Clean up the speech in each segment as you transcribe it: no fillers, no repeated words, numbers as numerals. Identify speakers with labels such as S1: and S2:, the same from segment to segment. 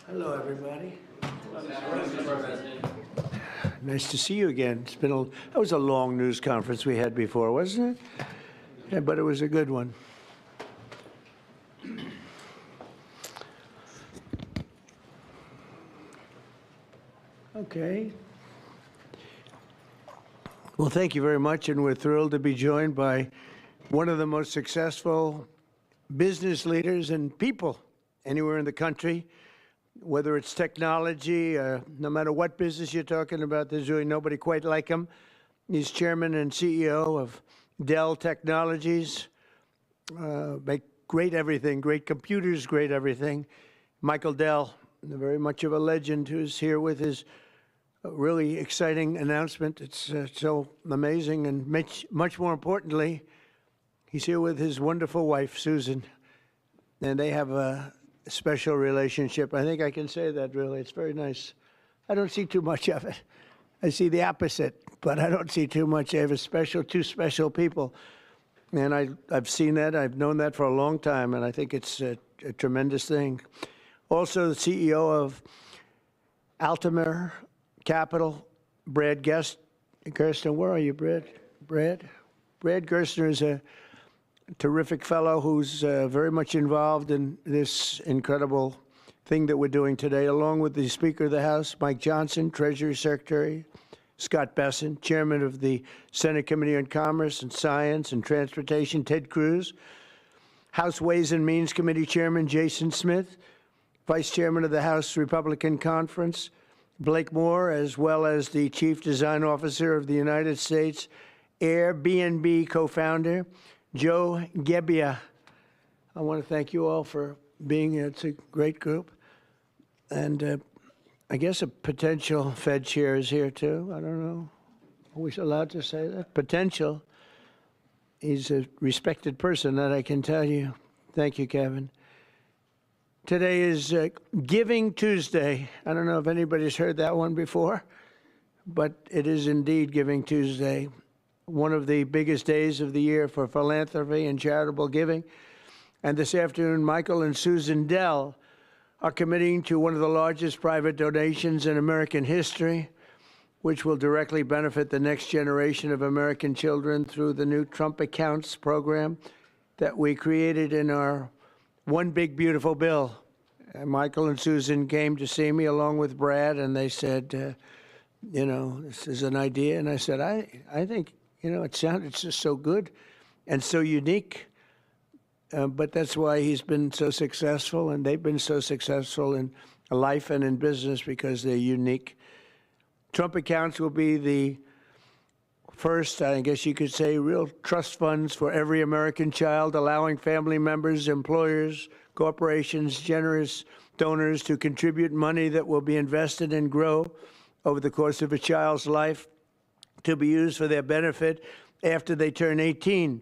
S1: Hello, everybody. Nice to see you again. That was a long news conference we had before, wasn't it? Yeah, but it was a good one. Okay. Well, thank you very much, and we're thrilled to be joined by one of the most successful business leaders and people anywhere in the country, whether it's technology, no matter what business you're talking about, there's really nobody quite like him. He's chairman and CEO of Dell Technologies. Make great everything, great computers, great everything. Michael Dell, very much of a legend, who's here with his really exciting announcement. It's so amazing, and much more importantly, he's here with his wonderful wife, Susan, and they have a special relationship. I think I can say that, really. It's very nice. I don't see too much of it. I see the opposite, but I don't see too much. I have two special people, and I've seen that. I've known that for a long time, and I think it's a tremendous thing. Also, the CEO of Altamir Capital, Brad Gerstner. Where are you, Brad? Brad Gerstner is a terrific fellow who's very much involved in this incredible thing that we're doing today, along with the Speaker of the House, Mike Johnson, Treasury Secretary, Scott Besson, Chairman of the Senate Committee on Commerce and Science and Transportation, Ted Cruz, House Ways and Means Committee Chairman Jason Smith, Vice Chairman of the House Republican Conference, Blake Moore, as well as the Chief Design Officer of the United States Airbnb co-founder, Joe Gebbia. I want to thank you all for being here. It's a great group. And I guess a potential Fed chair is here, too. I don't know. Are we allowed to say that? Potential. He's a respected person, that I can tell you. Thank you, Kevin. Today is Giving Tuesday. I don't know if anybody's heard that one before, but it is indeed Giving Tuesday, one of the biggest days of the year for philanthropy and charitable giving. And this afternoon, Michael and Susan Dell are committing to one of the largest private donations in American history, which will directly benefit the next generation of American children through the new Trump Accounts program that we created in our One Big Beautiful Bill. And Michael and Susan came to see me along with Brad, and they said, this is an idea. And I said, I think, it sounded just so good and so unique. But that's why he's been so successful, and they've been so successful in life and in business, because they're unique. Trump Accounts will be the first, I guess you could say, real trust funds for every American child, allowing family members, employers, corporations, generous donors to contribute money that will be invested and grow over the course of a child's life to be used for their benefit after they turn 18.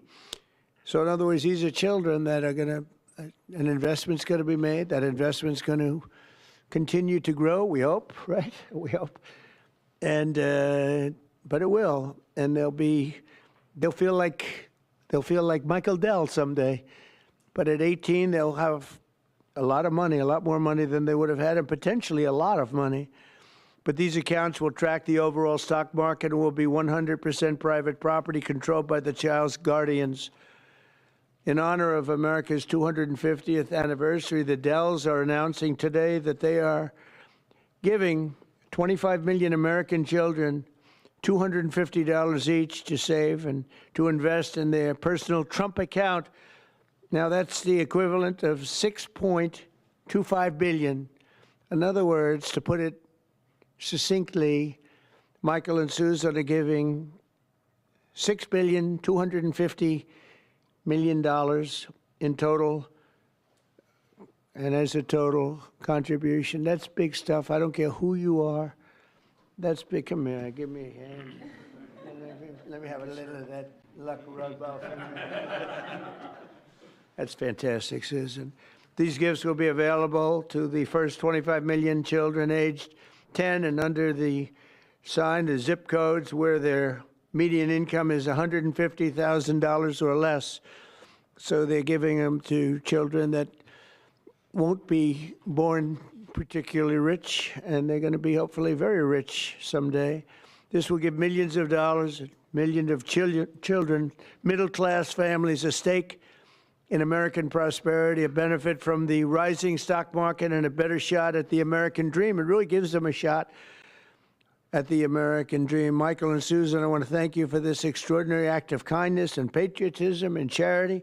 S1: So in other words, these are children that are going to, an investment's going to be made. That investment's going to continue to grow, we hope, right? We hope. And, but it will. And they'll feel like Michael Dell someday. But at 18, they'll have a lot of money, a lot more money than they would have had, and potentially a lot of money. But these accounts will track the overall stock market and will be 100% private property controlled by the child's guardians. In honor of America's 250th anniversary, the Dells are announcing today that they are giving 25 million American children $250 each to save and to invest in their personal Trump account. Now, that's the equivalent of $6.25 billion. In other words, to put it succinctly, Michael and Susan are giving $6.25 billion in total, and as a total contribution. That's big stuff. I don't care who you are. That's big. Come here, give me a hand. Let me have a little of that luck rub off. That's fantastic, Susan. These gifts will be available to the first 25 million children aged 10 and under the zip codes where their median income is $150,000 or less. So they're giving them to children that won't be born particularly rich, and they're going to be hopefully very rich someday. This will give millions of dollars, millions of children, middle-class families a stake in American prosperity, a benefit from the rising stock market, and a better shot at the American dream. It really gives them a shot at the American dream. Michael and Susan, I want to thank you for this extraordinary act of kindness and patriotism and charity.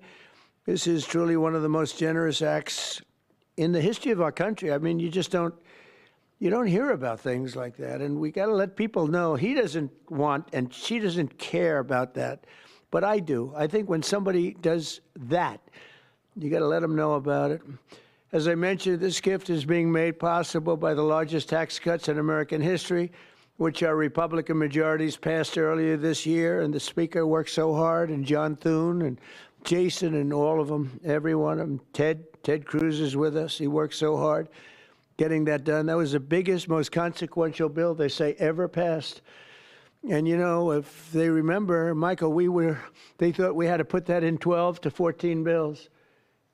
S1: This is truly one of the most generous acts in the history of our country. I mean, you don't hear about things like that, and we got to let people know he doesn't want and she doesn't care about that, but I do. I think when somebody does that, you got to let them know about it. As I mentioned, this gift is being made possible by the largest tax cuts in American history, which our Republican majorities passed earlier this year, and the Speaker worked so hard, and John Thune and Jason and all of them, every one of them. Ted Cruz is with us. He worked so hard getting that done. That was the biggest, most consequential bill they say ever passed. And you know, if they remember, Michael, they thought we had to put that in 12 to 14 bills.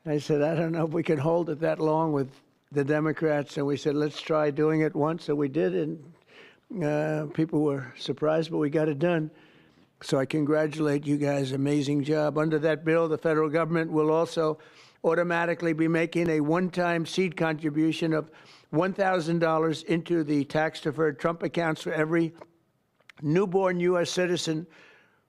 S1: I said, I don't know if we can hold it that long with the Democrats. And we said, let's try doing it once. So we did, and people were surprised, but we got it done. So I congratulate you guys. Amazing job. Under that bill, the federal government will also automatically be making a one-time seed contribution of $1,000 into the tax-deferred Trump accounts for every newborn U.S. citizen,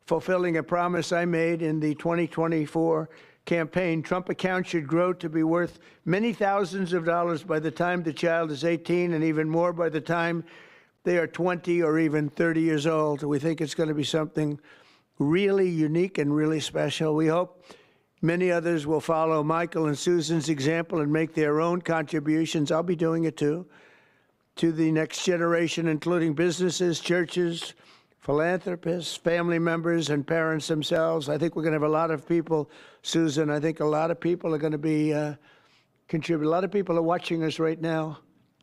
S1: fulfilling a promise I made in the 2024 campaign. Trump accounts should grow to be worth many thousands of dollars by the time the child is 18, and even more by the time they are 20 or even 30 years old. We think it's going to be something really unique and really special. We hope many others will follow Michael and Susan's example and make their own contributions. I'll be doing it too, to the next generation, including businesses, churches, philanthropists, family members, and parents themselves. I think we're going to have a lot of people, Susan. I think a lot of people are going to be contribute. A lot of people are watching us right now.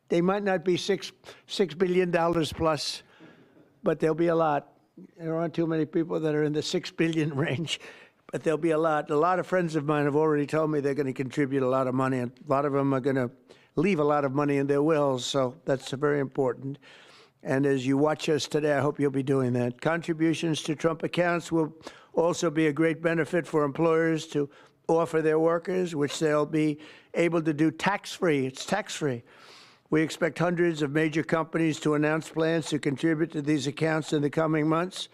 S1: They might not be $6 billion plus, but there'll be a lot. There aren't too many people that are in the 6 billion range, but there'll be a lot. A lot of friends of mine have already told me they're going to contribute a lot of money, and a lot of them are going to leave a lot of money in their wills, so that's very important. And as you watch us today, I hope you'll be doing that. Contributions to Trump accounts will also be a great benefit for employers to offer their workers, which they'll be able to do tax-free. It's tax-free. We expect hundreds of major companies to announce plans to contribute to these accounts in the coming months,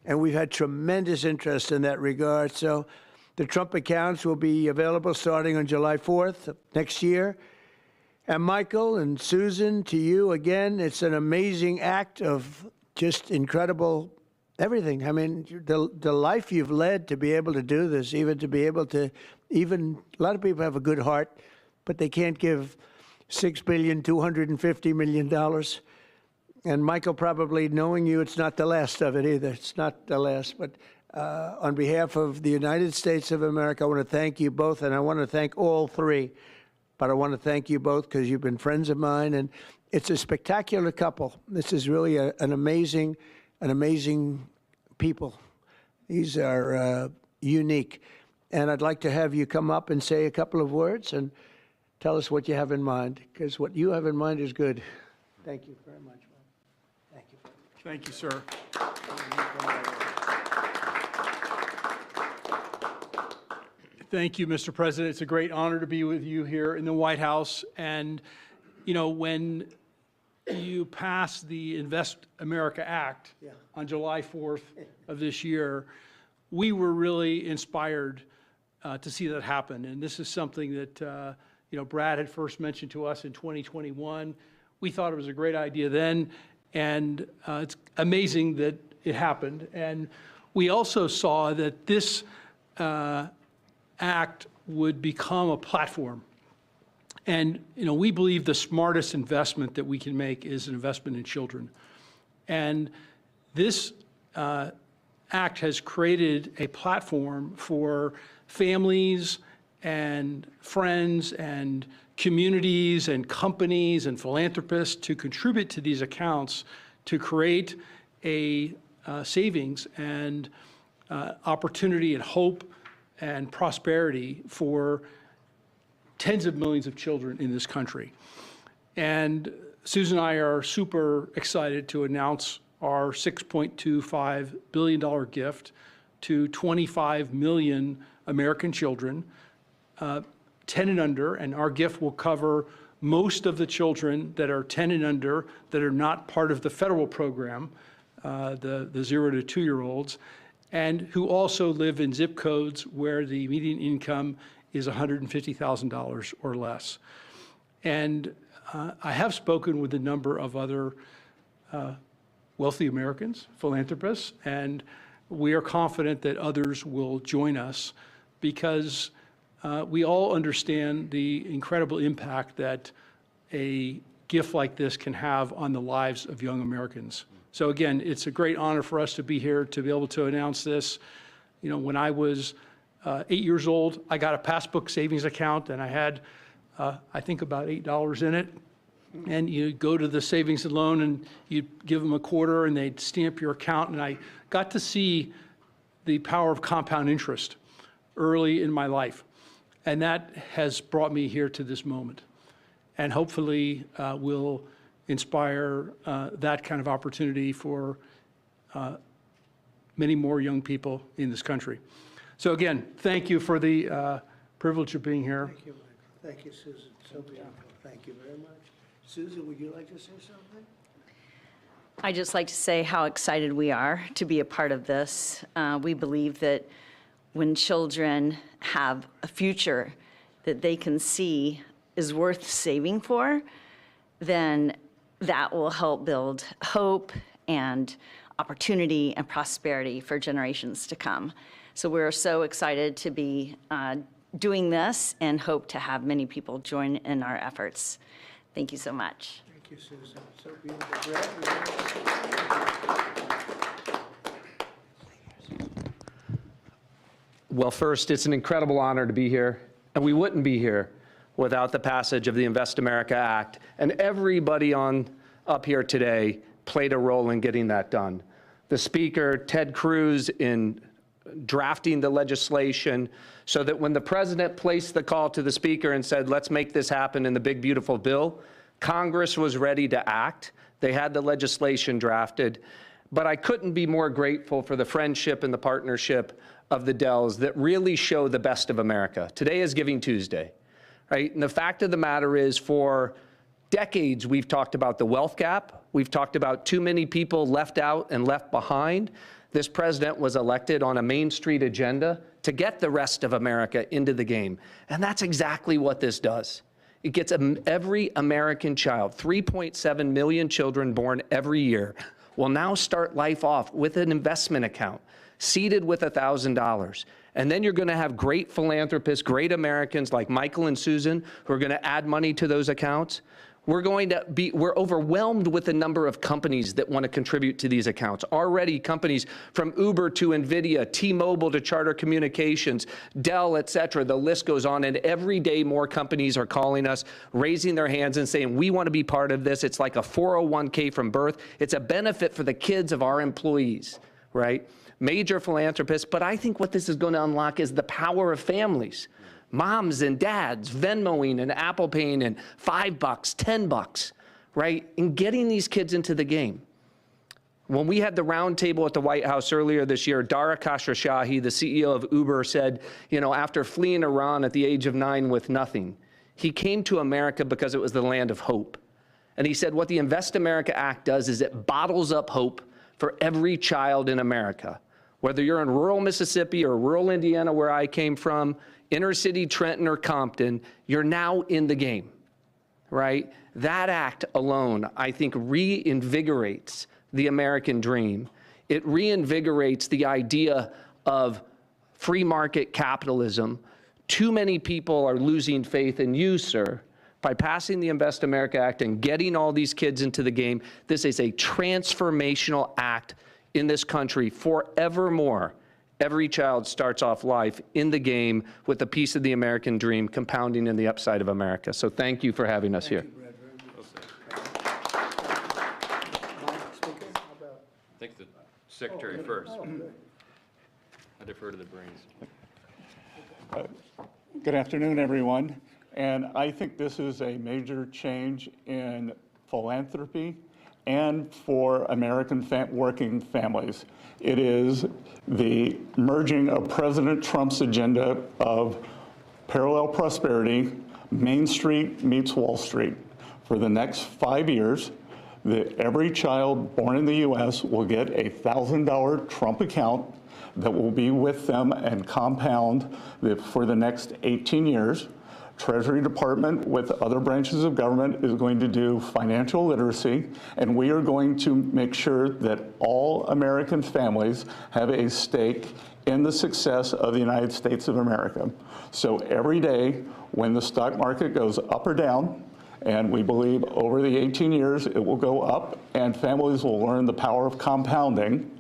S1: and we've had tremendous interest in that regard. So the Trump accounts will be available starting on July 4th of next year. And Michael and Susan, to you again, it's an amazing act of just incredible everything. I mean, the life you've led to be able to do this, even to be able to, a lot of people have a good heart, but they can't give $6.25 billion. And Michael, probably knowing you, it's not the last of it either. It's not the last. But on behalf of the United States of America, I want to thank you both, and I want to thank all three. But I want to thank you both because you've been friends of mine, and it's a spectacular couple. This is really an amazing people. These are unique. And I'd like to have you come up and say a couple of words and tell us what you have in mind, because what you have in mind is good. Thank you very much. Thank you.
S2: Thank you, sir. Thank you, Mr. President. It's a great honor to be with you here in the White House. And, you know, when you passed the Invest America Act on July 4th of this year, we were really inspired to see that happen. And this is something that, you know, Brad had first mentioned to us in 2021. We thought it was a great idea then, and it's amazing that it happened. And we also saw that this act would become a platform. And, you know, we believe the smartest investment that we can make is an investment in children. And this act has created a platform for families and friends and communities and companies and philanthropists to contribute to these accounts to create a savings and opportunity and hope and prosperity for tens of millions of children in this country. And Susan and I are super excited to announce our $6.25 billion gift to 25 million American children, 10 and under, and our gift will cover most of the children that are 10 and under that are not part of the federal program, the 0 to 2-year-olds, and who also live in zip codes where the median income is $150,000 or less. And I have spoken with a number of other wealthy Americans, philanthropists, and we are confident that others will join us because we all understand the incredible impact that a gift like this can have on the lives of young Americans. So again, it's a great honor for us to be here to be able to announce this. You know, when I was 8 years old, I got a passbook savings account and I had, I think, about $8 in it. And you go to the savings and loan and you give them a quarter and they'd stamp your account. And I got to see the power of compound interest early in my life. And that has brought me here to this moment. And hopefully will inspire that kind of opportunity for many more young people in this country. So again, thank you for the privilege of being here.
S1: Thank you, Michael. Thank you, Susan. So beautiful. Thank you very much. Susan, would you like to say something?
S3: I'd just like to say how excited we are to be a part of this. We believe that when children have a future that they can see is worth saving for, then that will help build hope and opportunity and prosperity for generations to come. So we're so excited to be doing this and hope to have many people join in our efforts. Thank you so much.
S1: Thank you, Susan. So beautiful. Brad,
S4: Well, first, it's an incredible honor to be here, and we wouldn't be here without the passage of the Invest America Act, and everybody up here today played a role in getting that done. The Speaker, Ted Cruz, in drafting the legislation so that when the President placed the call to the Speaker and said, let's make this happen in the big, beautiful bill, Congress was ready to act. They had the legislation drafted. But I couldn't be more grateful for the friendship and the partnership of the Dells that really show the best of America. Today is Giving Tuesday, right? And the fact of the matter is, for decades, we've talked about the wealth gap. We've talked about too many people left out and left behind. This president was elected on a Main Street agenda to get the rest of America into the game. And that's exactly what this does. It gets every American child, 3.7 million children born every year, will now start life off with an investment account, seeded with $1,000. And then you're going to have great philanthropists, great Americans like Michael and Susan, who are going to add money to those accounts. We're overwhelmed with the number of companies that want to contribute to these accounts. Already companies from Uber to NVIDIA, T-Mobile to Charter Communications, Dell, et cetera, the list goes on. And every day more companies are calling us, raising their hands and saying, we want to be part of this. It's like a 401k from birth. It's a benefit for the kids of our employees, right? Major philanthropists. But I think what this is going to unlock is the power of families. Moms and dads Venmoing and Apple Paying and $5, $10, right? And getting these kids into the game. When we had the roundtable at the White House earlier this year, Dara Khosrowshahi, the CEO of Uber, said, you know, after fleeing Iran at the age of 9 with nothing, he came to America because it was the land of hope. And he said what the Invest America Act does is it bottles up hope for every child in America. Whether you're in rural Mississippi or rural Indiana, where I came from, inner city Trenton or Compton, you're now in the game, right? That act alone, I think, reinvigorates the American dream. It reinvigorates the idea of free market capitalism. Too many people are losing faith in you, sir. By passing the Invest America Act and getting all these kids into the game, this is a transformational act in this country forevermore. Every child starts off life in the game with a piece of the American dream compounding in the upside of America. So thank you for having us here.
S5: I think the secretary first. I defer to the brains.
S6: Good afternoon, everyone. And I think this is a major change in philanthropy and for American working families. It is the merging of President Trump's agenda of parallel prosperity, Main Street meets Wall Street. For the next 5 years, every child born in the US will get a $1,000 Trump account that will be with them and compound for the next 18 years. Treasury Department with other branches of government is going to do financial literacy, and we are going to make sure that all American families have a stake in the success of the United States of America. So every day when the stock market goes up or down, and we believe over the 18 years it will go up and families will learn the power of compounding,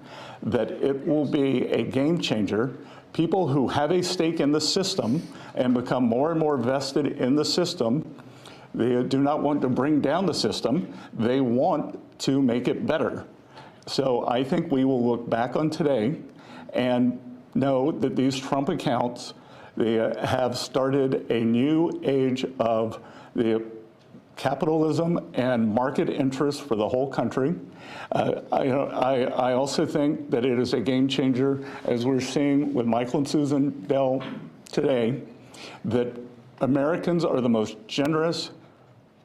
S6: that it will be a game changer. People who have a stake in the system and become more and more vested in the system, they do not want to bring down the system, they want to make it better. So I think we will look back on today and know that these Trump accounts, they have started a new age of the capitalism and market interest for the whole country. I also think that it is a game changer, as we're seeing with Michael and Susan Bell today, that Americans are the most generous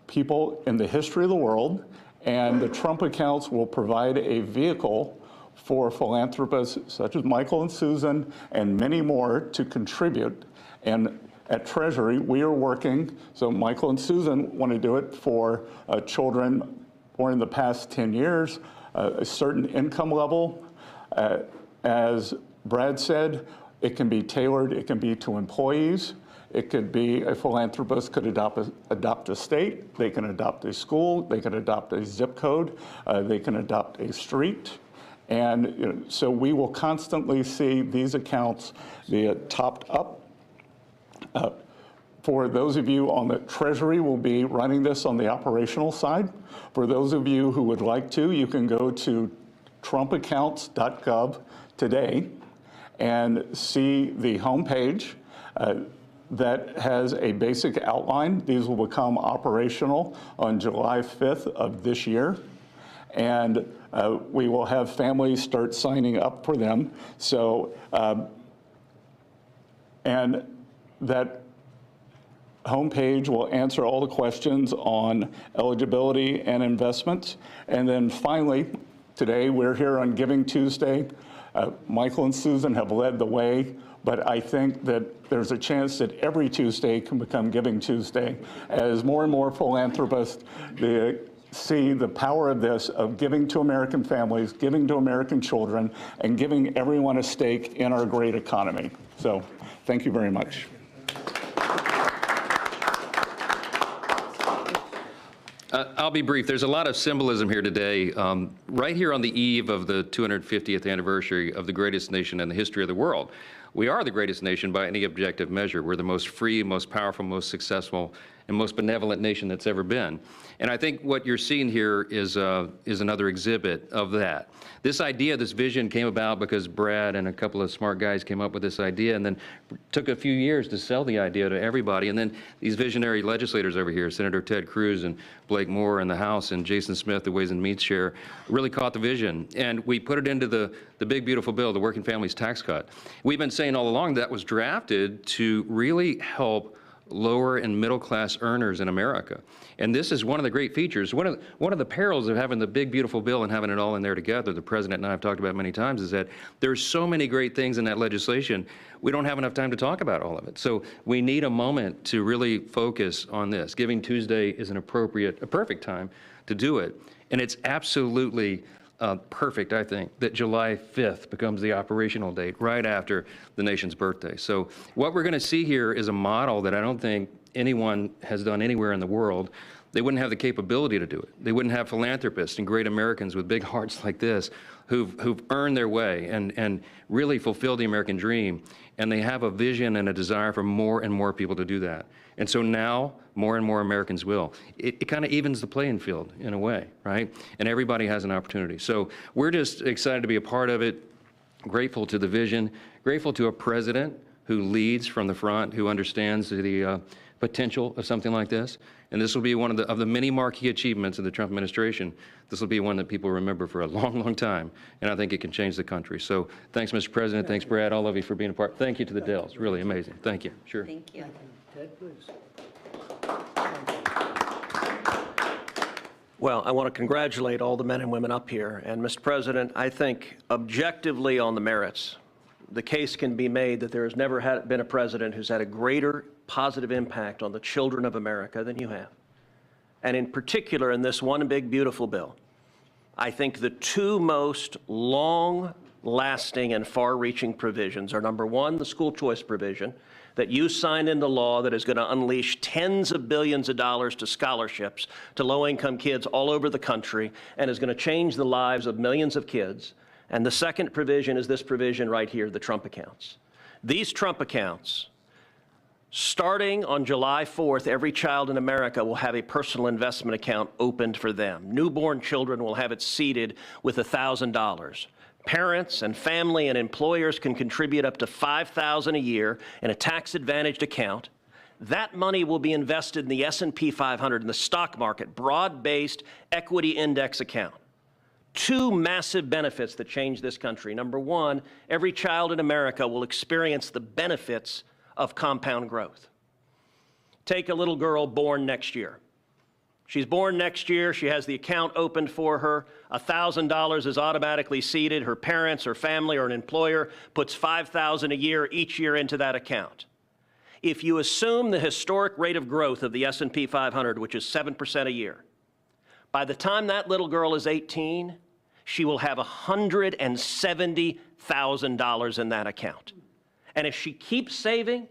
S6: people in the history of the world, and the Trump accounts will provide a vehicle for philanthropists such as Michael and Susan and many more to contribute. And at Treasury, we are working, so Michael and Susan want to do it for children born in the past 10 years, a certain income level. As Brad said, it can be tailored, it can be to employees. It could be a philanthropist could adopt a state, they can adopt a school, they can adopt a zip code, they can adopt a street. And so we will constantly see these accounts be topped up. For those of you on the Treasury, will be running this on the operational side. For those of you who would like to, you can go to trumpaccounts.gov today and see the homepage that has a basic outline. These will become operational on July 5th of this year. And we will have families start signing up for them. So, and that homepage will answer all the questions on eligibility and investments. And then finally, today we're here on Giving Tuesday. Michael and Susan have led the way, but I think that there's a chance that every Tuesday can become Giving Tuesday as more and more philanthropists see the power of this, of giving to American families, giving to American children, and giving everyone a stake in our great economy. So thank you very much.
S5: I'll be brief. There's a lot of symbolism here today. Right here on the eve of the 250th anniversary of the greatest nation in the history of the world. We are the greatest nation by any objective measure. We're the most free, most powerful, most successful, and most benevolent nation that's ever been. And I think what you're seeing here is another exhibit of that. This idea, this vision came about because Brad and a couple of smart guys came up with this idea and then took a few years to sell the idea to everybody. And then these visionary legislators over here, Senator Ted Cruz and Blake Moore in the House and Jason Smith, the Ways and Means Chair, really caught the vision. And we put it into the big, beautiful bill, the Working Families Tax Cut. We've been saying all along that was drafted to really help lower and middle class earners in America. And this is one of the great features. One of the perils of having the big, beautiful bill and having it all in there together, the president and I have talked about many times, is that there's so many great things in that legislation, we don't have enough time to talk about all of it. So we need a moment to really focus on this. Giving Tuesday is a perfect time to do it. And it's absolutely perfect, I think, that July 5th becomes the operational date right after the nation's birthday. So what we're going to see here is a model that I don't think anyone has done anywhere in the world. They wouldn't have the capability to do it. They wouldn't have philanthropists and great Americans with big hearts like this who've earned their way and really fulfilled the American dream. And they have a vision and a desire for more and more people to do that. And so now more and more Americans will. It kind of evens the playing field in a way, right? And everybody has an opportunity. So we're just excited to be a part of it, grateful to the vision, grateful to a president who leads from the front, who understands the potential of something like this. And this will be one of the many marquee achievements of the Trump administration. This will be one that people remember for a long, long time. And I think it can change the country. So thanks, Mr. President. Thanks, Brad, all of you for being a part. Thank you to the Dells. Really amazing. Thank you. Sure.
S3: Thank you.
S1: Ted, please.
S7: Well, I want to congratulate all the men and women up here. And, Mr. President, I think objectively on the merits, the case can be made that there has never been a president who's had a greater positive impact on the children of America than you have. And in particular, in this one big, beautiful bill, I think the two most long-lasting and far-reaching provisions are, number one, the school choice provision that you signed into law that is going to unleash tens of billions of dollars to scholarships to low-income kids all over the country and is going to change the lives of millions of kids. And the second provision is this provision right here, the Trump accounts. These Trump accounts, starting on July 4th, every child in America will have a personal investment account opened for them. Newborn children will have it seeded with $1,000. Parents and family and employers can contribute up to $5,000 a year in a tax-advantaged account. That money will be invested in the S&P 500 in the stock market, broad-based equity index account. Two massive benefits that change this country. Number one, every child in America will experience the benefits of compound growth. Take a little girl born next year. She's born next year. She has the account opened for her. $1,000 is automatically seeded. Her parents or family or an employer puts $5,000 a year each year into that account. If you assume the historic rate of growth of the S&P 500, which is 7% a year, by the time that little girl is 18, she will have $170,000 in that account. And if she keeps saving,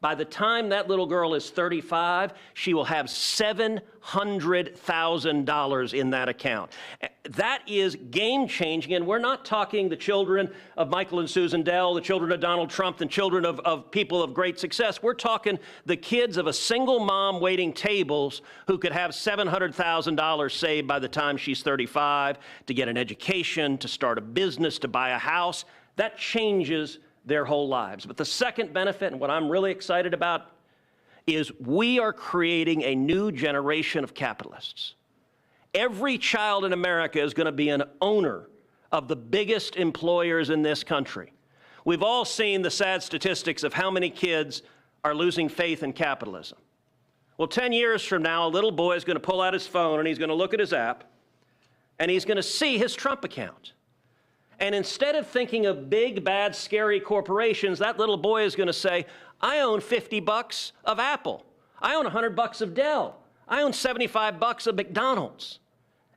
S7: by the time that little girl is 35, she will have $700,000 in that account. That is game-changing, and we're not talking the children of Michael and Susan Dell, the children of Donald Trump, the children of people of great success. We're talking the kids of a single mom waiting tables who could have $700,000 saved by the time she's 35 to get an education, to start a business, to buy a house. That changes their whole lives. But the second benefit, and what I'm really excited about, is we are creating a new generation of capitalists. Every child in America is going to be an owner of the biggest employers in this country. We've all seen the sad statistics of how many kids are losing faith in capitalism. Well, 10 years from now, a little boy is going to pull out his phone and he's going to look at his app and he's going to see his Trump account. And instead of thinking of big, bad, scary corporations, that little boy is going to say, I own $50 of Apple. I own $100 of Dell. I own $75 of McDonald's.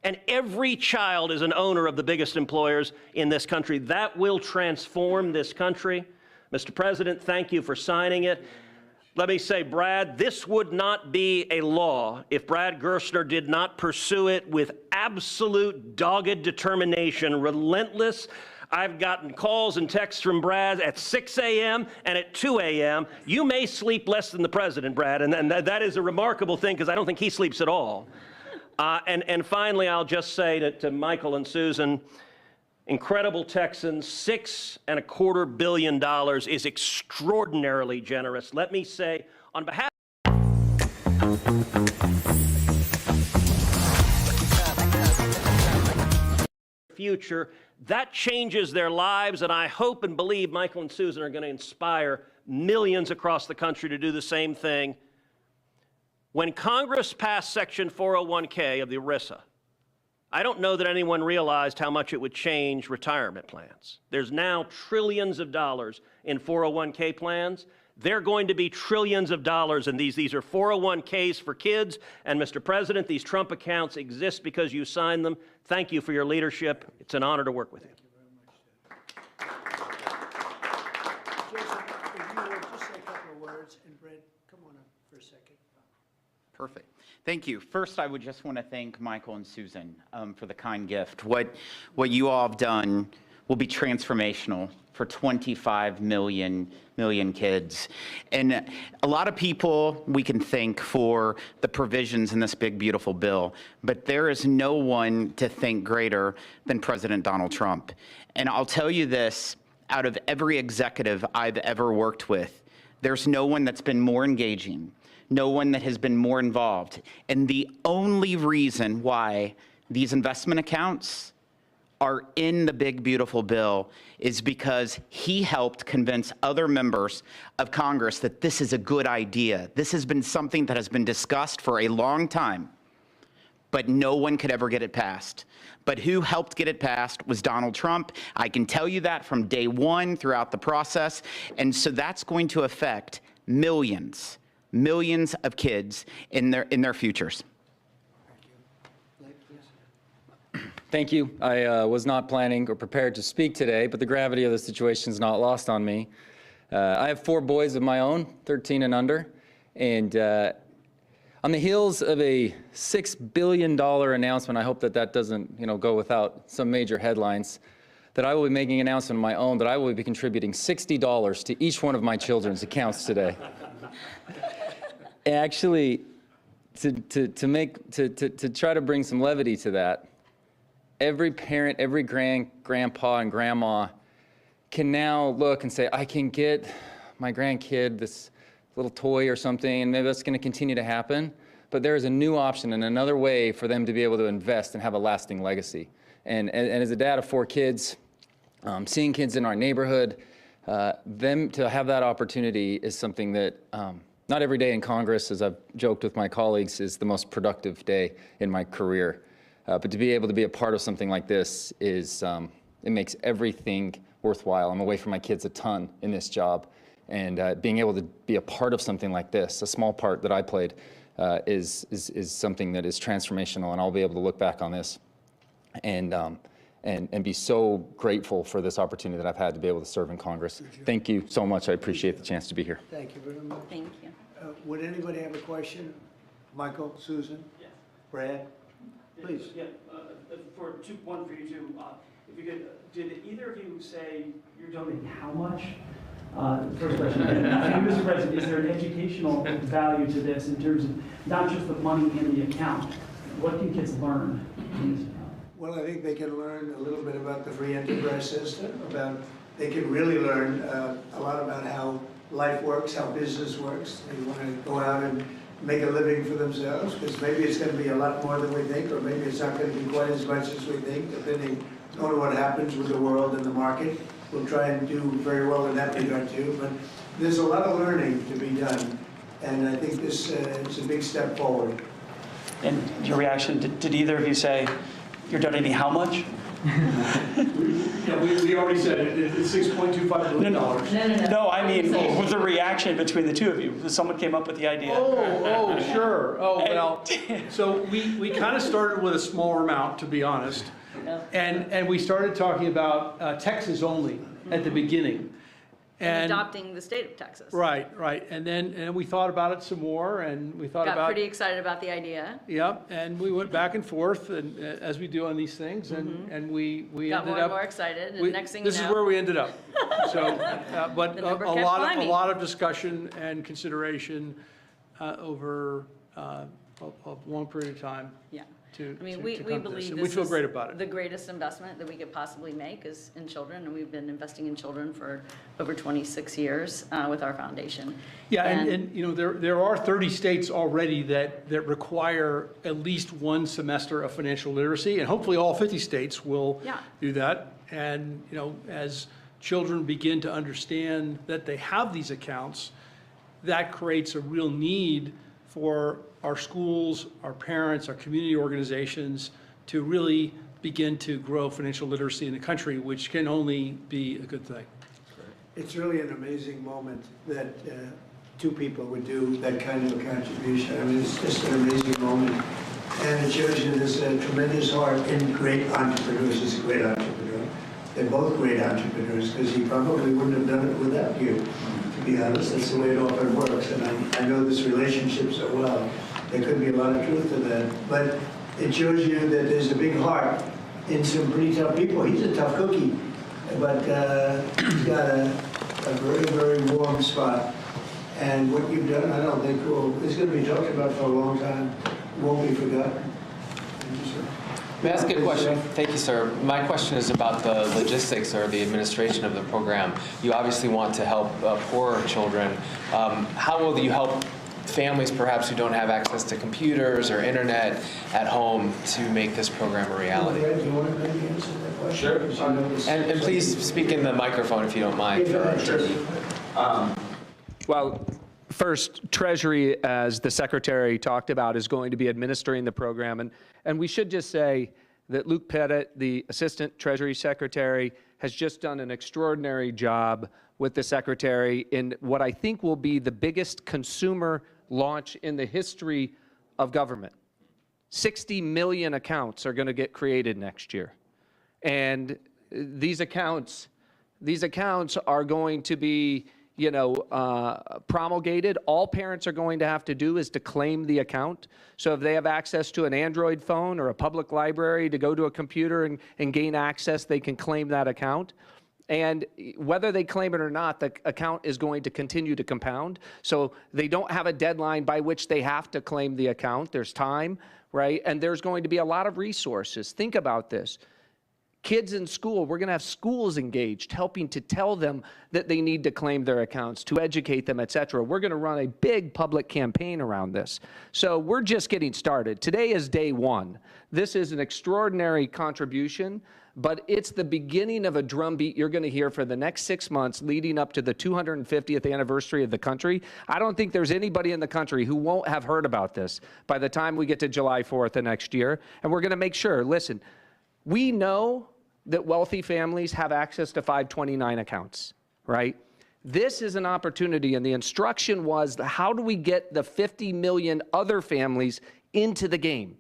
S7: And every child is an owner of the biggest employers in this country. That will transform this country. Mr. President, thank you for signing it. Let me say, Brad, this would not be a law if Brad Gerstner did not pursue it with absolute dogged determination, relentless. I've gotten calls and texts from Brad at 6 a.m. and at 2 a.m. You may sleep less than the president, Brad, and that is a remarkable thing because I don't think he sleeps at all. And finally, I'll just say to Michael and Susan, incredible Texans, $6.25 billion is extraordinarily generous. Let me say, on behalf of the future, that changes their lives, and I hope and believe Michael and Susan are going to inspire millions across the country to do the same thing. When Congress passed Section 401k of the ERISA, I don't know that anyone realized how much it would change retirement plans. There's now trillions of dollars in 401k plans. They're going to be trillions of dollars in these. These are 401ks for kids. And Mr. President, these Trump accounts exist because you signed them. Thank you for your leadership. It's an honor to work with you.
S1: Jason, if you would just say a couple of words, and Brett, come on up for a second.
S8: Perfect. Thank you. First, I would just want to thank Michael and Susan for the kind gift. What you all have done will be transformational for 25 million kids. And a lot of people we can thank for the provisions in this big, beautiful bill, but there is no one to thank greater than President Donald Trump. And I'll tell you this, out of every executive I've ever worked with, there's no one that's been more engaging, no one that has been more involved. And the only reason why these investment accounts are in the big, beautiful bill is because he helped convince other members of Congress that this is a good idea. This has been something that has been discussed for a long time, but no one could ever get it passed. But who helped get it passed was Donald Trump. I can tell you that from day one throughout the process. And so that's going to affect millions of kids in their futures.
S9: Thank you. I was not planning or prepared to speak today, but the gravity of the situation is not lost on me. I have 4 boys of my own, 13 and under, and on the heels of a $6 billion announcement, I hope that that doesn't, go without some major headlines, that I will be making an announcement of my own that I will be contributing $60 to each one of my children's accounts today. Actually, to try to bring some levity to that, every parent, every grandpa and grandma can now look and say, I can get my grandkid this little toy or something, and maybe that's going to continue to happen. But there is a new option and another way for them to be able to invest and have a lasting legacy. And as a dad of 4 kids, seeing kids in our neighborhood, them to have that opportunity is something that not every day in Congress, as I've joked with my colleagues, is the most productive day in my career. But to be able to be a part of something like this is, it makes everything worthwhile. I'm away from my kids a ton in this job. And being able to be a part of something like this, a small part that I played, is something that is transformational. And I'll be able to look back on this and be so grateful for this opportunity that I've had to be able to serve in Congress. Thank you so much. I appreciate the chance to be here.
S1: Thank you very much.
S3: Thank you.
S1: Would anybody have a question? Michael, Susan? Yeah. Brad? Please.
S10: Yeah, one for you too. If you could, did either of you say you're donating how much? First question. And Mr. President, is there an educational value to this in terms of not just the money in the account? What can kids learn in this account?
S1: Well, I think they can learn a little bit about the free enterprise system, they can really learn a lot about how life works, how business works. They want to go out and make a living for themselves, because maybe it's going to be a lot more than we think, or maybe it's not going to be quite as much as we think, depending on what happens with the world and the market. We'll try and do very well in that regard too, but there's a lot of learning to be done, and I think this is a big step forward.
S10: And your reaction, did either of you say you're donating how much?
S2: Yeah, we already said it, it's $6.25 billion.
S10: No, I mean, with the reaction between the two of you, someone came up with the idea.
S2: Oh, sure. Oh, well, so we kind of started with a smaller amount, to be honest. And we started talking about Texas only at the beginning.
S3: And adopting the state of Texas.
S2: Right. And then we thought about it some more, and we thought
S3: Got pretty excited about the idea.
S2: Yep, and we went back and forth, and as we do on these things, and we
S3: Got
S2: ended
S3: more
S2: up.
S3: and more excited, and next thing you know.
S2: This is where we ended up. So, but
S3: The
S2: a
S3: number kept
S2: lot
S3: climbing.
S2: of discussion and consideration over a long period of time.
S3: Yeah.
S2: We
S3: We believe
S2: we
S3: this
S2: feel
S3: is
S2: great about it.
S3: the greatest investment that we could possibly make is in children, and we've been investing in children for over 26 years with our foundation.
S2: Yeah, and there are 30 states already that require at least one semester of financial literacy, and hopefully all 50 states will do that. And as children begin to understand that they have these accounts, that creates a real need for our schools, our parents, our community organizations to really begin to grow financial literacy in the country, which can only be a good thing.
S1: It's really an amazing moment that 2 people would do that kind of a contribution. I mean, it's just an amazing moment. And it shows you there's a tremendous heart in great entrepreneurs. He's a great entrepreneur. They're both great entrepreneurs, because he probably wouldn't have done it without you, to be honest. That's the way it often works. And I know this relationship so well. There could be a lot of truth to that. But it shows you that there's a big heart in some pretty tough people. He's a tough cookie, but he's got a very, very warm spot. And what you've done, I don't think is going to be talked about for a long time. It won't be forgotten. Thank you, sir.
S11: May I ask a question? Thank you, sir. My question is about the logistics or the administration of the program. You obviously want to help poorer children. How will you help families perhaps who don't have access to computers or internet at home to make this program a reality?
S1: Brad, do you want to maybe answer that question?
S11: Sure. And please speak in the microphone if you don't mind. For our attorney.
S4: Well, first, Treasury, as the Secretary talked about, is going to be administering the program. And we should just say that Luke Pettit, the Assistant Treasury Secretary, has just done an extraordinary job with the Secretary in what I think will be the biggest consumer launch in the history of government. 60 million accounts are going to get created next year. And these accounts are going to be, promulgated. All parents are going to have to do is to claim the account. So if they have access to an Android phone or a public library to go to a computer and gain access, they can claim that account. And whether they claim it or not, the account is going to continue to compound. So they don't have a deadline by which they have to claim the account. There's time, right? And there's going to be a lot of resources. Think about this. Kids in school, we're going to have schools engaged, helping to tell them that they need to claim their accounts, to educate them, et cetera. We're going to run a big public campaign around this. So we're just getting started. Today is day one. This is an extraordinary contribution, but it's the beginning of a drumbeat you're going to hear for the next 6 months leading up to the 250th anniversary of the country. I don't think there's anybody in the country who won't have heard about this by the time we get to July 4th of next year. And we're going to make sure, listen, we know that wealthy families have access to 529 accounts, right? This is an opportunity, and the instruction was, how do we get the 50 million other families into the game?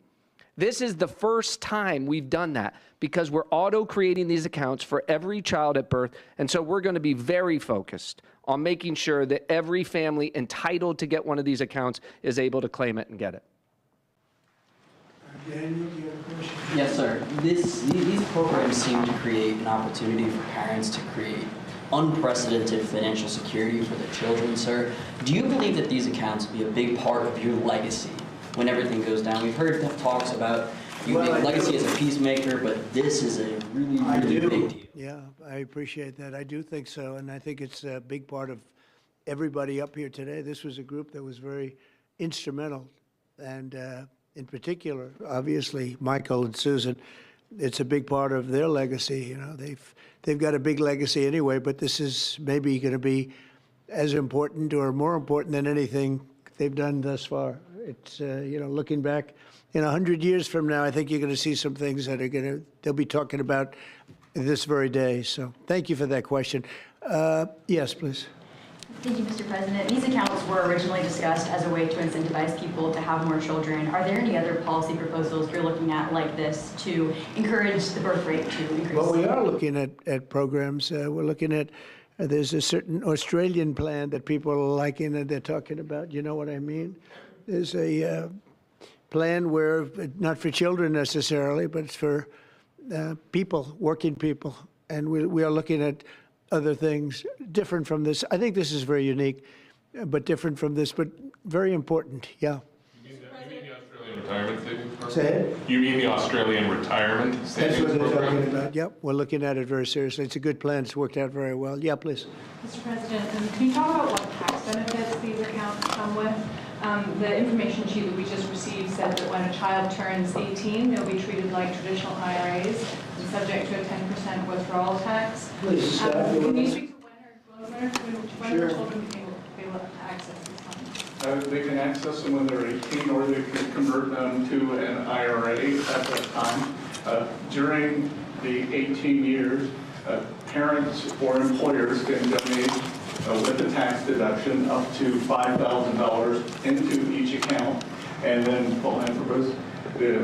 S4: This is the first time we've done that because we're auto-creating these accounts for every child at birth, and so we're going to be very focused on making sure that every family entitled to get one of these accounts is able to claim it and get it.
S1: Daniel, do you have a question?
S12: Yes, sir. These programs seem to create an opportunity for parents to create unprecedented financial security for their children, sir. Do you believe that these accounts will be a big part of your legacy when everything goes down? We've heard talks about you being legacy as a peacemaker, but this is a really, really big deal.
S1: Yeah, I appreciate that. I do think so, and I think it's a big part of everybody up here today. This was a group that was very instrumental, and in particular, obviously, Michael and Susan, it's a big part of their legacy. They've got a big legacy anyway, but this is maybe going to be as important or more important than anything they've done thus far. It's, looking back in 100 years from now, I think you're going to see some things that they'll be talking about this very day. So thank you for that question. Yes, please.
S13: Thank you, Mr. President. These accounts were originally discussed as a way to incentivize people to have more children. Are there any other policy proposals you're looking at like this to encourage the birth rate to increase?
S1: Well, we are looking at programs. We're looking at, there's a certain Australian plan that people are liking and they're talking about. You know what I mean? There's a plan where, not for children necessarily, but it's for people, working people. And we are looking at other things different from this. I think this is very unique, but different from this, but very important. Yeah.
S14: You mean the Australian retirement savings program?
S1: Say it?
S14: You mean the Australian retirement savings program?
S1: That's what they're talking about. Yep, we're looking at it very seriously. It's a good plan. It's worked out very well. Yeah, please.
S15: Mr. President, can you talk about what tax benefits these accounts come with? The information sheet that we just received said that when a child turns 18, they'll be treated like traditional IRAs and subject to a 10% withdrawal tax.
S1: Please,
S15: can you speak to when her children can be able to access these funds?
S6: They can access them when they're 18, or they can convert them to an IRA at that time. During the 18 years, parents or employers can donate with the tax deduction up to $5,000 into each account, and then philanthropists,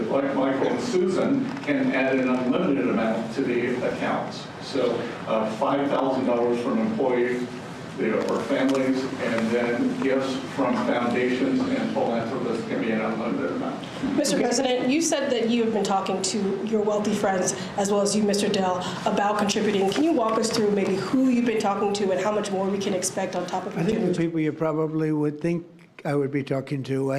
S6: like Michael and Susan, can add an unlimited amount to the accounts. So $5,000 from employees or families, and then gifts from foundations and philanthropists can be an unlimited amount.
S16: Mr. President, you said that you have been talking to your wealthy friends, as well as you, Mr. Dell, about contributing. Can you walk us through maybe who you've been talking to and how much more we can expect on top of
S1: I think the people you probably would think I would be talking to.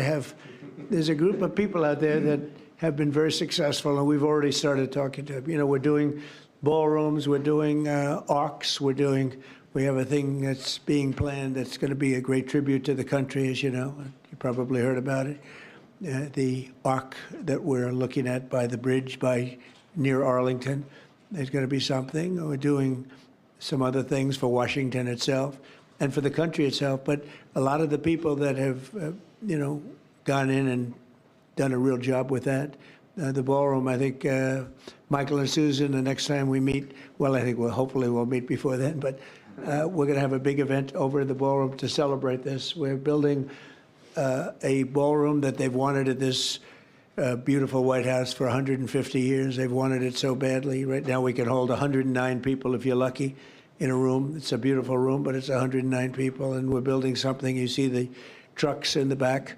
S1: There's a group of people out there that have been very successful, and we've already started talking to them. We're doing ballrooms, we're doing arcs, we're doing We have a thing that's being planned that's going to be a great tribute to the country, as you know. You probably heard about it. The arc that we're looking at by the bridge near Arlington. There's going to be something. We're doing some other things for Washington itself and for the country itself. But a lot of the people that have, gone in and done a real job with that. The ballroom, I think Michael and Susan, the next time we meet, well, I think hopefully we'll meet before then, but we're going to have a big event over at the ballroom to celebrate this. We're building a ballroom that they've wanted at this beautiful White House for 150 years. They've wanted it so badly. Right now we can hold 109 people if you're lucky in a room. It's a beautiful room, but it's 109 people, and we're building something. You see the trucks in the back.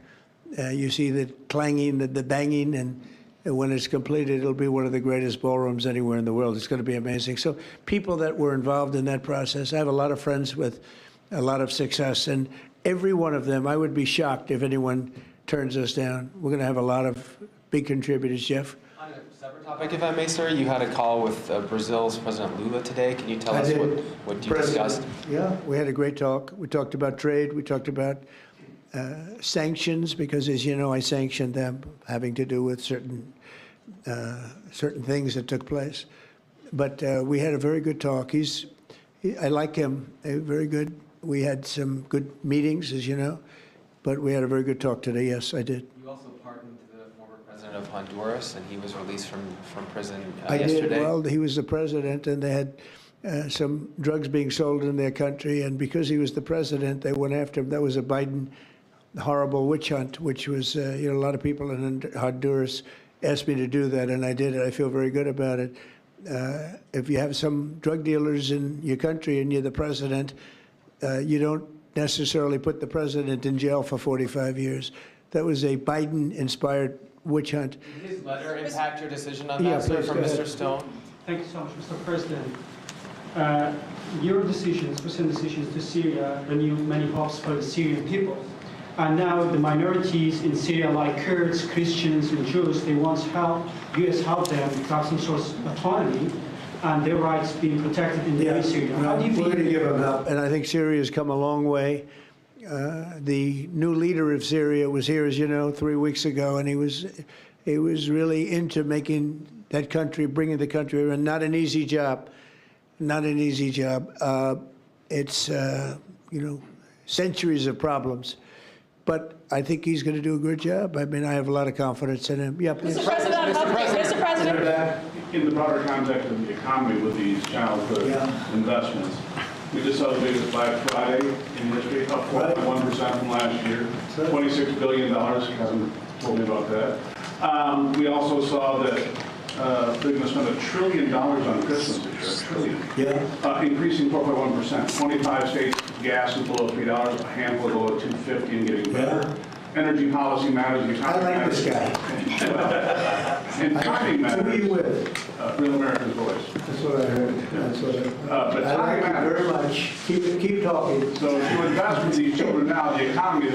S1: You see the clanging, the banging, and when it's completed, it'll be one of the greatest ballrooms anywhere in the world. It's going to be amazing. So people that were involved in that process, I have a lot of friends with a lot of success, and every one of them, I would be shocked if anyone turns us down. We're going to have a lot of big contributors, Jeff.
S11: On a separate topic, if I may, sir, you had a call with Brazil's President Lula today. Can you tell us what you discussed?
S1: Yeah, we had a great talk. We talked about trade. We talked about sanctions, because, as you know, I sanctioned them, having to do with certain things that took place. But we had a very good talk. I like him. Very good. We had some good meetings, as you know, but we had a very good talk today. Yes, I did.
S11: You also pardoned the former president of Honduras, and he was released from prison
S1: yesterday.
S11: I did.
S1: Well, he was the president, and they had some drugs being sold in their country, and because he was the president, they went after him. That was a Biden horrible witch hunt, which was, a lot of people in Honduras asked me to do that, and I did it. I feel very good about it. If you have some drug dealers in your country and you're the president, you don't necessarily put the president in jail for 45 years. That was a Biden-inspired witch hunt.
S11: Did his letter impact your decision on that, sir, from Mr. Stone?
S10: Thank you so much, Mr. President. Your decisions, recent decisions to Syria, renewed many hopes for the Syrian people. And now the minorities in Syria, like Kurds, Christians, and Jews, they once U.S. helped them to have some sort of autonomy and their rights being protected in the Syria. How do you
S1: We're
S10: feel?
S1: going to give them help, and I think Syria has come a long way. The new leader of Syria was here, as you know, 3 weeks ago, and he was really into making that country, bringing the country around. Not an easy job. Not an easy job. It's, centuries of problems. But I think he's going to do a good job. I mean, I have a lot of confidence in him. Yeah, please.
S16: Mr. President, Mr. President.
S14: In the broader context of the economy with these childhood investments, we just saw the biggest Black Friday in history, up 4.1% from last year, $26 billion. Hasn't told me about that. We also saw that they're going to spend $1 trillion on Christmas this year, $1 trillion.
S1: Yeah.
S14: Increasing 4.1%. 25 states, gas is below $3, a handful below $2.50 and getting better. Energy policy matters.
S1: I like this guy.
S14: And timing matters.
S1: Who are you with?
S14: Real American Voice.
S1: That's what I heard. That's what I heard.
S14: But
S1: I like
S14: timing
S1: you very
S14: matters.
S1: much. Keep talking.
S14: So if you invest in these children now, the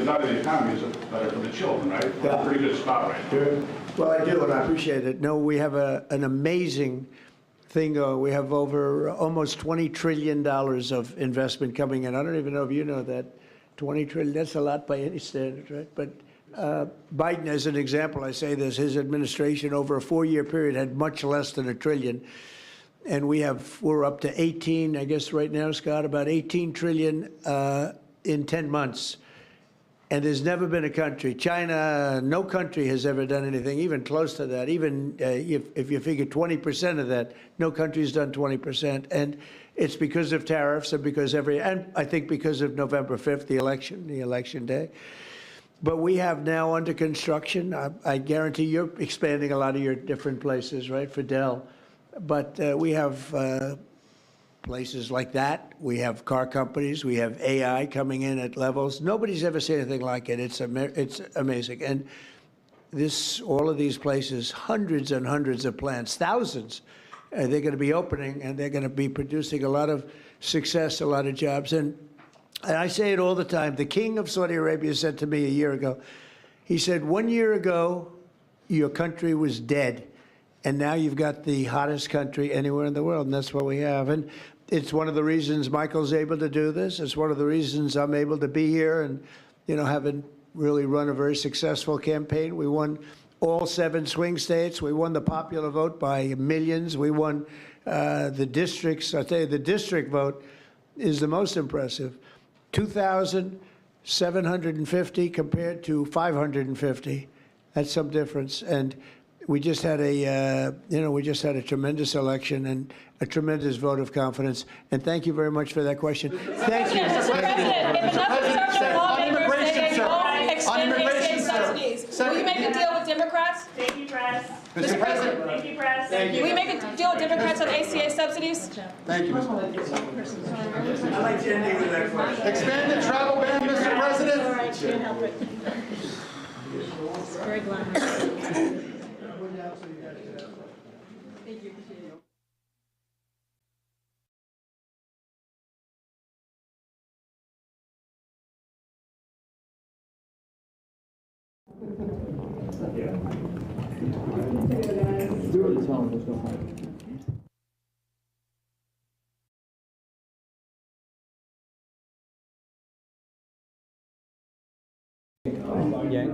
S14: better the economy is, better for the children, right? We're in a pretty good spot right now.
S1: Sure. Well, I do, and I appreciate it. No, we have an amazing thing. We have over almost $20 trillion of investment coming in. I don't even know if you know that. 20 trillion, that's a lot by any standard, right? But Biden, as an example, I say this, his administration over a 4-year period had much less than $1 trillion. And we're up to 18, I guess right now, Scott, about 18 trillion in 10 months. And there's never been a country, China, no country has ever done anything even close to that. Even if you figure 20% of that, no country's done 20%. And it's because of tariffs and and I think because of November 5th, the election day. But we have now under construction, I guarantee you're expanding a lot of your different places, right, for Dell. But we have places like that. We have car companies. We have AI coming in at levels. Nobody's ever seen anything like it. It's amazing. And all of these places, hundreds and hundreds of plants, thousands, they're going to be opening, and they're going to be producing a lot of success, a lot of jobs. And I say it all the time. The king of Saudi Arabia said to me a year ago, he said, 1 year ago, your country was dead. And now you've got the hottest country anywhere in the world, and that's what we have. And it's one of the reasons Michael's able to do this. It's one of the reasons I'm able to be here and, having really run a very successful campaign. We won all 7 swing states. We won the popular vote by millions. We won the districts. I'll tell you, the district vote is the most impressive. 2,750 compared to 550. That's some difference. And we just had a tremendous election and a tremendous vote of confidence. And thank you very much for that question. Thank you.
S16: Mr. President, if enough conservative lawmakers say they won't extend ACA subsidies, will you make a deal with Democrats?
S10: Thank you, press.
S16: Mr. President,
S10: Thank you, press.
S16: will you make a deal with Democrats on ACA subsidies?
S17: Thank you, Mr.
S1: I'd like to end with that question.
S17: Expanded travel ban, Mr. President.
S16: All right, can't help it.
S3: It's very glamorous.
S16: Thank you.
S18: Yeah.